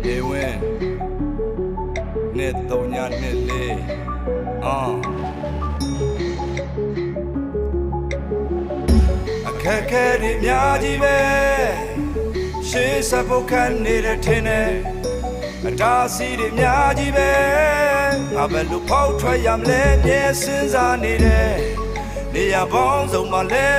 ရေဝင်နှစ်သုံးညနှစ်လေးအခက်ခဲတွေများကြီးပဲရှေးစပုတ်ခန့်နေတဲ့ထင်တယ်အတားစီတွေများကြီးပဲငါဘယ်လိုဖောက်ထွက်ရမလဲမြဲစဉ်းစားနေတယ်နေရပေါင်းစုံမှာလဲ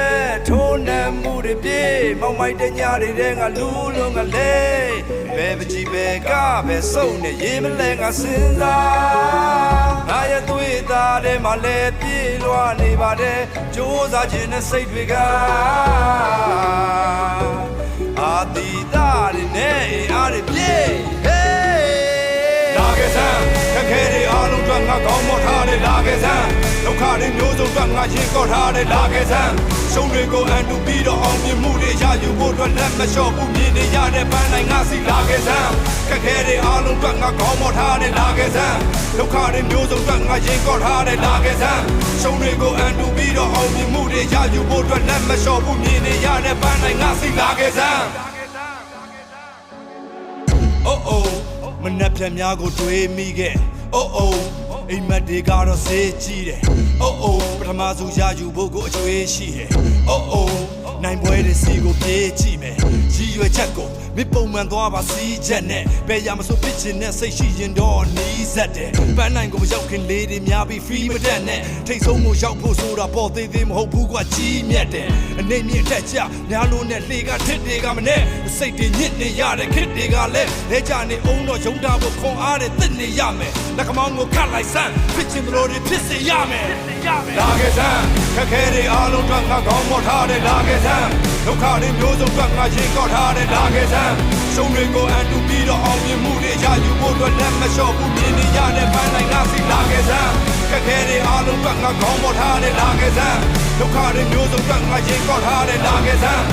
ထိုးနှံမှုတွေပြေမောက်မိုက်တဲ့ညတွေငါလူလုံးကလေးဘယ်ပကြီးပဲကပဲစုံနေရေးမလဲငါစဉ်းစားငါရဲ့သွေးသားထဲမှာလဲပြေးလွှားနေပါတယ်ကြိုးစားခြင်းနဲ့စိတ်တွေကအာတီတာတွေနဲ့အားတွေပြေးလာခဲ့စမ်းခက်ခဲတွေအားလုံးအတွက်ငါကောင်းမောထားတယ်လာခဲ့စမ်းဒုက္ခတွေမျိုးစုံအတွက်ငါရင်ကော့ထားတယ်လာခဲ့စမ်းရှုံးတွေကိုအန်တူပြီးတော့အောင်မြင်မှုတွေရယူဖို့အတွက်လက်မလျှော့ဘူးမြင်နေရတဲ့ပန်းတိုင်းငါစီလာခဲ့စမ်းခက်ခဲတွေအားလုံးအတွက်ငါကောင်းမောထားတယ်လာခဲ့စမ်းဒုက္ခတွေမျိုးစုံအတွက်ငါရင်ကော့ထားတယ်လာခဲ့စမ်းရှုံးတွေကိုအန်တူပြီးတော့အောင်မြင်မှုတွေရယူဖို့အတွက်လက်မလျှော့ဘူးမြင်နေရတဲ့ပန်းတိုင်းငါစီလာခဲ့စမ်းမနှက်ဖြတ်များကိုတွေးမိခဲ့အိမ်မက်တွေကတော့စေးကြည့်တယ်ပထမဆုံးရယူဖို့ကိုအကျွေးရှိတယ်နိုင်ပွဲတွေစီကိုပြေးကြည့်မယ်ရည်ရွယ်ချက်ကိုမပုံမှန်သွားပါစီးချက်နဲ့ဘယ်ရမဆိုဖြစ်ချင်တဲ့စိတ်ရှိရင်တော့နီးစက်တယ်ပန်းနိုင်ကိုမရောက်ခင်လေးတွေများပြီးဖီးမတက်နဲ့ထိတ်ဆုံးကိုရောက်ဖို့ဆိုတာပေါ်သေးသေးမဟုတ်ဘူးကွာကြီးမြတ်တယ်အနေမြင့်တက်ကြများလို့နဲ့လှေကထစ်တွေကမနဲ့စိတ်တွေညစ်နေရတဲ့ခစ်တွေကလည်းလဲကြနေအောင်တော့ယုံတာဖို့ခွန်အားတွေတစ်နေရမယ်လက်မောင်းကိုခတ်လိုက်စမ်းဖြစ်ချင်သလိုတွေဖြစ်စေရမယ်လာခဲ့စမ်းခက်ခဲတွေအားလုံးကငါကောင်းမောထားတယ်လာခဲ့စမ်းဒုက္ခတွေမျိုးစုံကငါရင်ကော့ထားတယ်လာခဲ့စမ်းရှုံးတွေကိုအန်တူပြီးတော့အောင်မြင်မှုတွေရယူဖို့အတွက်လက်မလျှော့ဘူးမြင်နေရတဲ့ပန်းတိုင်းငါစီလာခဲ့စမ်းခက်ခဲတွေအားလုံးကငါကောင်းမောထားတယ်လာခဲ့စမ်းဒုက္ခတွေမျိုးစုံကငါရင်ကော့ထားတယ်လာခဲ့စမ်း